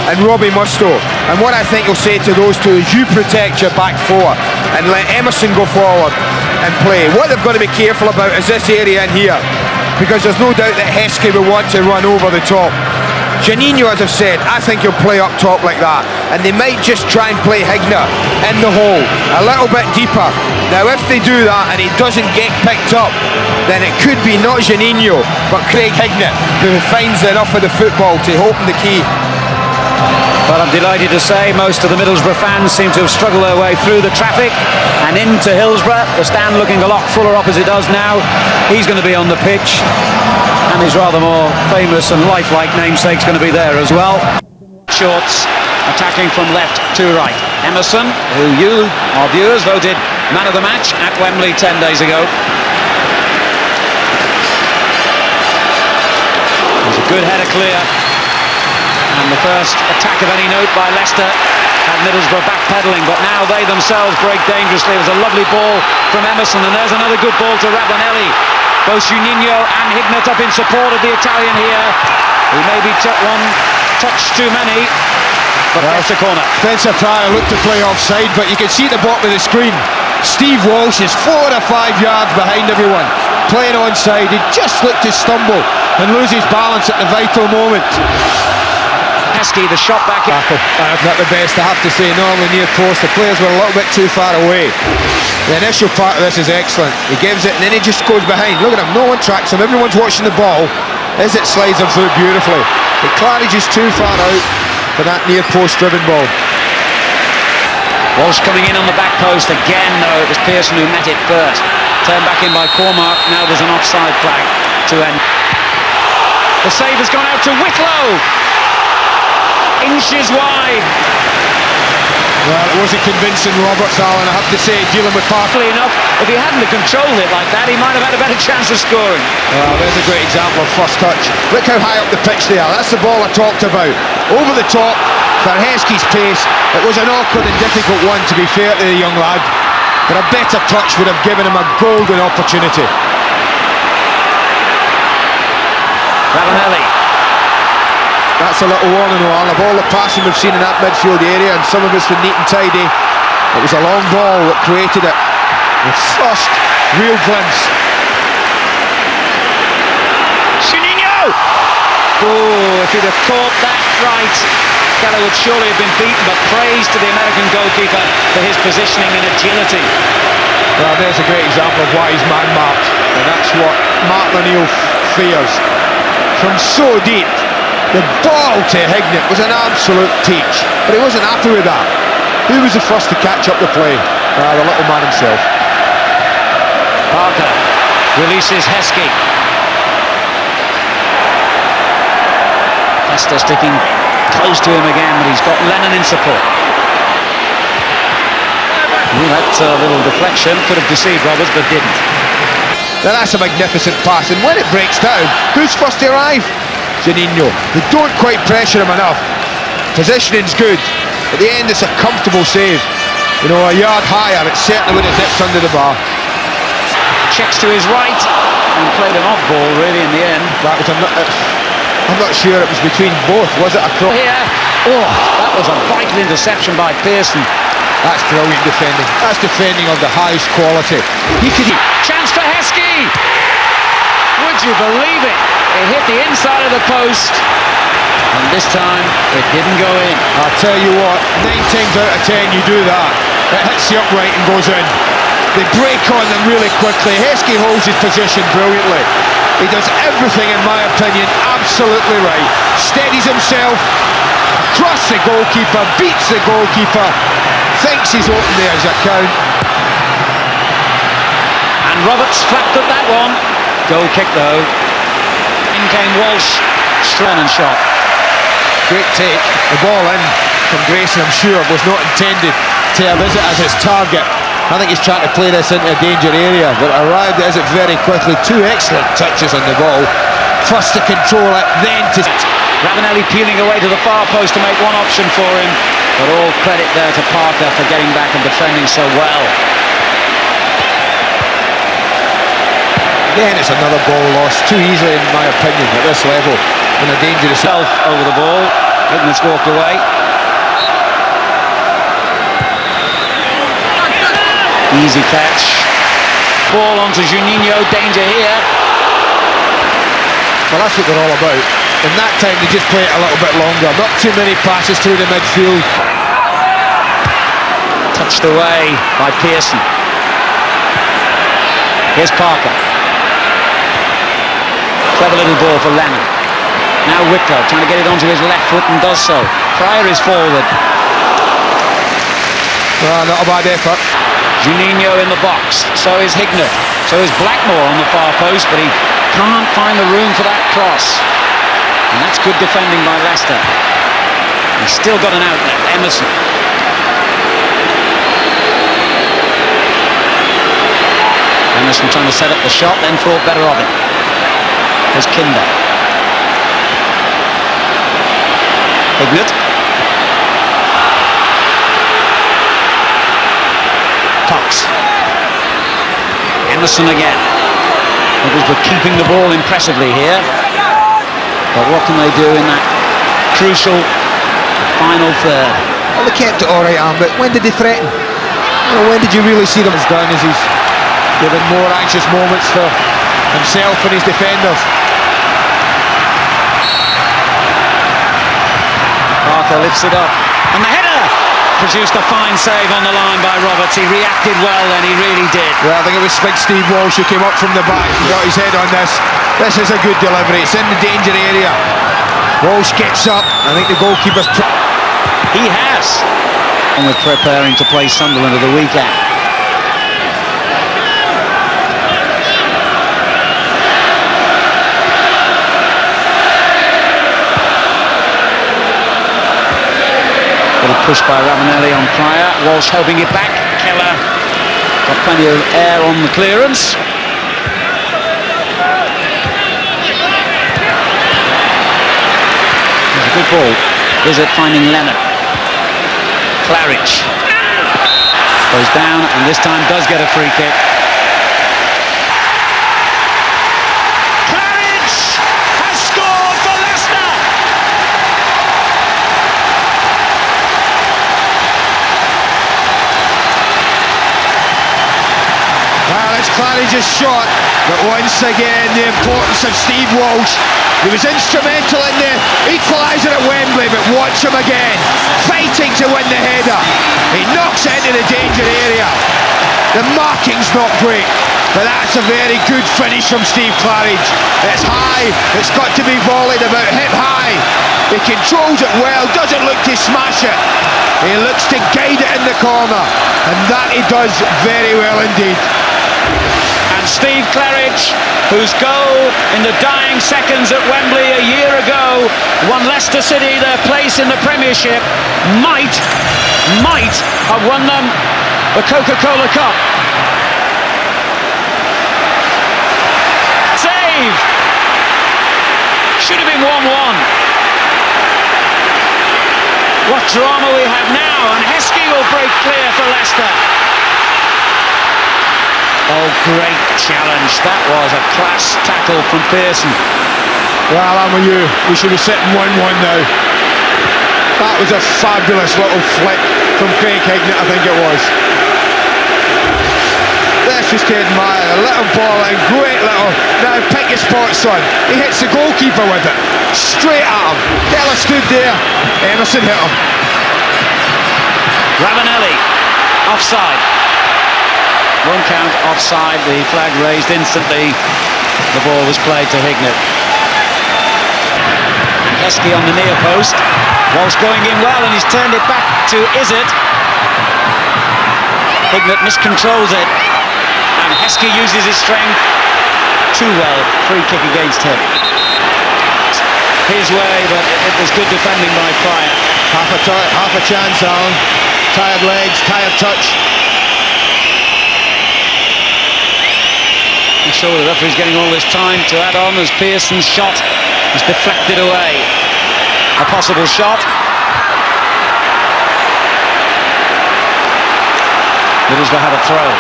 and Robbie Mustoe. And what I think he'll say to those two is, you protect your back four and let Emerson go forward and play. What they've got to be careful about is this area in here, because there's no doubt that Heskey will want to run over the top. Juninho, as I've said, I think he'll play up top like that, and they might just try and play Higner in the hole a little bit deeper. Now if they do that and he doesn't get picked up, then it could be not Juninho but Craig Hignett who finds enough of the football to open the key. But I'm delighted to say most of the Middlesbrough fans seem to have struggled their way through the traffic and into Hillsborough. The stand looking a lot fuller up as it does now. He's going to be on the pitch, and his rather more famous and lifelike namesake's going to be there as well. Shorts attacking from left to right. Emerson, who you, our viewers, voted man of the match at Wembley 10 days ago. There's a good header clear. And the first attack of any note by Leicester had Middlesbrough backpedaling, but now they themselves break dangerously. It was a lovely ball from Emerson, and there's another good ball to Ravanelli. Both Juninho and Hignett up in support of the Italian here. He maybe took one touch too many, but that's a corner. Spencer Pryor looked to play offside, but you can see at the bottom of the screen, Steve Walsh is 4 or 5 yards behind everyone, playing onside. He just looked to stumble and lose his balance at the vital moment. Heskey, the shot back in. Not the best, I have to say. Normally near post, the players were a little bit too far away. The initial part of this is excellent. He gives it and then he just goes behind. Look at him, no one tracks him, everyone's watching the ball as it slides him through beautifully. It claridges too far out for that near post driven ball. Walsh coming in on the back post again, though. It was Pearson who met it first. Turned back in by Cormack. Now there's an offside flag to end. The save has gone out to Whitlow. Inches wide. Well, it wasn't convincing, Roberts, Alan, I have to say, dealing with Parker. Enough, if he hadn't controlled it like that, he might have had a better chance of scoring. Well, there's a great example of first touch. Look how high up the pitch they are. That's the ball I talked about. Over the top, for Heskey's pace. It was an awkward and difficult one, to be fair to the young lad, but a better touch would have given him a golden opportunity. Ravanelli. That's a little warning, Noel, of all the passing we've seen in that midfield area, and some of it's been neat and tidy. It was a long ball that created it. The first real glimpse. Juninho! Oh, if he'd have caught that right, Keller would surely have been beaten, but praise to the American goalkeeper for his positioning and agility. Well, there's a great example of why he's man-marked, and that's what Mark O'Neill fears. From so deep, the ball to Hignett was an absolute teach, but he wasn't happy with that. Who was the first to catch up the play? The little man himself. Parker releases Heskey. Leicester sticking close to him again, but he's got Lennon in support. That little deflection could have deceived Roberts, but didn't. Now that's a magnificent pass, and when it breaks down, who's first to arrive? Juninho. They don't quite pressure him enough. Positioning's good. At the end, it's a comfortable save. You know, a yard higher, it certainly would have dipped under the bar. Checks to his right and played an off ball, really, in the end. That was I'm not sure it was between both. Was it a cross? Here. Oh, that was a vital interception by Pearson. That's brilliant defending. That's defending of the highest quality. He could. Chance for Heskey. Would you believe it? It hit the inside of the post, and this time it didn't go in. I'll tell you what, 9 times out of 10 you do that. It hits the upright and goes in. They break on them really quickly. Heskey holds his position brilliantly. He does everything, in my opinion, absolutely right. Steadies himself, across the goalkeeper, beats the goalkeeper, thinks he's open there as a count. And Roberts flapped at that one. Goal kick though. In came Walsh, strong and shot. Great take. The ball in from Grayson, I'm sure, was not intended to have it as its target. I think he's trying to play this into a danger area, but arrived at it very quickly. 2 excellent touches on the ball. First to control it, then to... Ravanelli peeling away to the far post to make one option for him, but all credit there to Parker for getting back and defending so well. Again, it's another ball lost too easily, in my opinion, at this level, and a dangerous... Over the ball. Hignett walked away. Easy catch. Ball onto Juninho, danger here. Well, that's what they're all about. In that time, they just play it a little bit longer. Not too many passes through the midfield. Touched away by Pearson. Here's Parker. Clever little ball for Lennon. Now Whitlow trying to get it onto his left foot and does so. Pryor is forward. Well, not a bad effort. Juninho in the box. So is Hignett. So is Blackmore on the far post, but he can't find the room for that cross. And that's good defending by Leicester. He's still got an outlet. Emerson. Emerson trying to set up the shot, then thought better of it. There's Kinder. Hignett. Cox. Emerson again. Middlesbrough keeping the ball impressively here. But what can they do in that crucial final third? Well, they kept it all right, but when did they threaten? Well, when did you really see them as down as he's given more anxious moments for himself and his defenders? Parker lifts it up. And the header! Produced a fine save on the line by Roberts. He reacted well then, he really did. Well, I think it was big Steve Walsh who came up from the back and got his head on this. This is a good delivery. It's in the danger area. Walsh gets up. I think the goalkeeper's... He has. And we're preparing to play Sunderland at the weekend. Little push by Ravanelli on Pryor. Walsh helping it back. Keller got plenty of air on the clearance. It's a good ball. Is it finding Lennon? Claridge goes down and this time does get a free kick. Claridge has scored for Leicester. Well, it's Claridge's shot, but once again the importance of Steve Walsh. He was instrumental in the equaliser at Wembley, but watch him again, fighting to win the header. He knocks it into the danger area. The marking's not great, but that's a very good finish from Steve Claridge. It's high, it's got to be volleyed about hip high. He controls it well, doesn't look to smash it. He looks to guide it in the corner, and that he does very well indeed. And Steve Claridge, whose goal in the dying seconds at Wembley a year ago won Leicester City their place in the Premiership, might have won them the Coca-Cola Cup. Save! Should have been 1-1. What drama we have now, and Heskey will break clear for Leicester. Oh, great challenge. That was a class tackle from Pearson. Well, I'm with you. We should be sitting 1-1 now. That was a fabulous little flick from Craig Hignett, I think it was. This was to admire. A little ball in, great little. Now pick your spot, son. He hits the goalkeeper with it. Straight at him. Keller stood there. Emerson hit him. Ravanelli, offside. One count, offside, the flag raised instantly. The ball was played to Hignett. Heskey on the near post. Walsh going in well and he's turned it back to Izzet. Hignett miscontrols it. And Heskey uses his strength too well. Free kick against him. His way, but it was good defending by Pryor. Half a chance, Alan. Tired legs, tired touch. Sure, the referee's getting all this time to add on as Pearson's shot is deflected away. A possible shot. Middlesbrough have a throw.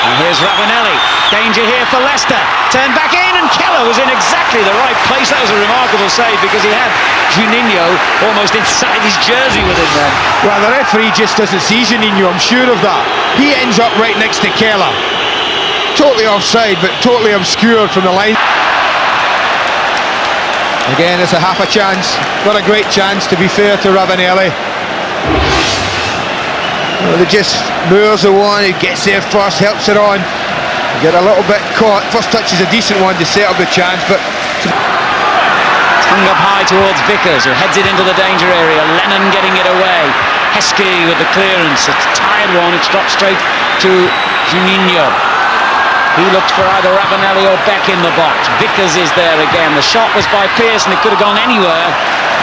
And here's Ravanelli. Danger here for Leicester. Turn back in Simon Keller was in exactly the right place. That was a remarkable save because he had Juninho almost inside his jersey with him then. Well, the referee just doesn't see Juninho, I'm sure of that. He ends up right next to Keller. Totally offside, but totally obscured from the line. Again, it's a half a chance. What a great chance, to be fair to Ravanelli. Well, they just moors the one, he gets there first, helps it on. Get a little bit caught. First touch is a decent one to set up the chance, but hung up high towards Vickers, who heads it into the danger area. Lennon getting it away. Heskey with the clearance. It's a tired one. It's dropped straight to Juninho. He looked for either Ravanelli or Beck in the box. Vickers is there again. The shot was by Pearson. It could have gone anywhere,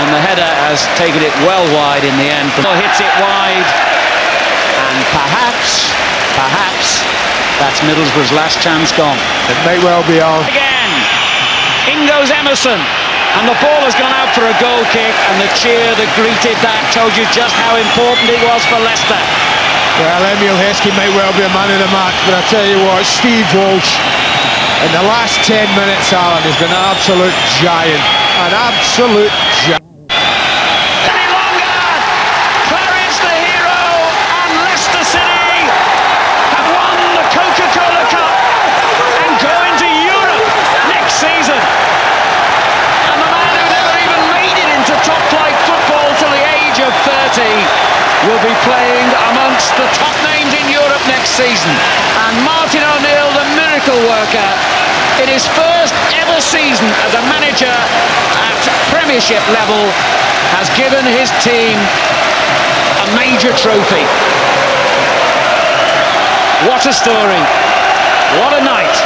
and the header has taken it well wide in the end. Hits it wide, and perhaps that's Middlesbrough's last chance gone. It might well be all. Again, in goes Emerson, and the ball has gone out for a goal kick, and the cheer that greeted that told you just how important it was for Leicester. Well, Emile Heskey might well be a man of the match, but I tell you what, Steve Walsh, in the last 10 minutes, Alan, has been an absolute giant. An absolute giant. Will be playing amongst the top names in Europe next season, and Martin O'Neill, the miracle worker, in his first ever season as a manager at Premiership level, has given his team a major trophy. What a story, what a night.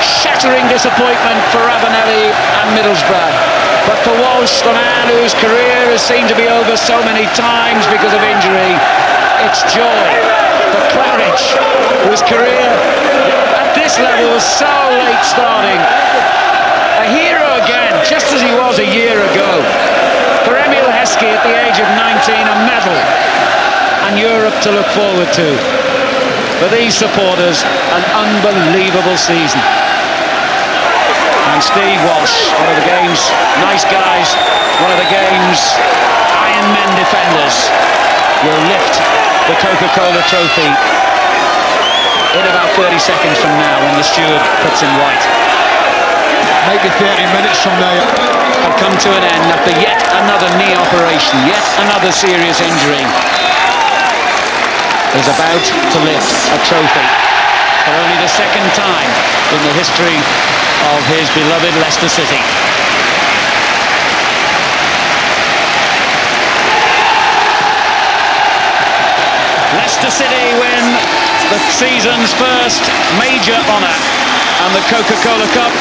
Shattering disappointment for Ravanelli and Middlesbrough. But for Walsh, the man whose career has seemed to be over so many times because of injury, it's joy. For Claridge, whose career at this level was so late starting, a hero again, just as he was a year ago. For Emile Heskey at the age of 19, a medal and Europe to look forward to. For these supporters, an unbelievable season. And Steve Walsh, one of the game's nice guys, one of the game's Iron Men defenders, will lift the Coca-Cola trophy in about 30 seconds from now when the steward puts him right. Might be 30 minutes from now. Have come to an end after yet another knee operation, yet another serious injury. Is about to lift a trophy for only the second time in the history of his beloved Leicester City. Leicester City win the season's first major honour, and the Coca-Cola Cup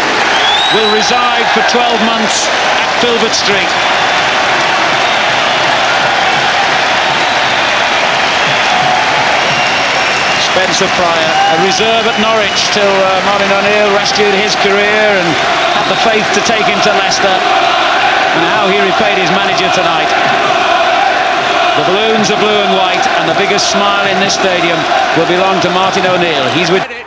will reside for 12 months at Filbert Street. Spencer Pryor, a reserve at Norwich till Martin O'Neill rescued his career and had the faith to take him to Leicester, and how he repaid his manager tonight. The balloons are blue and white, and the biggest smile in this stadium will belong to Martin O'Neill. He's with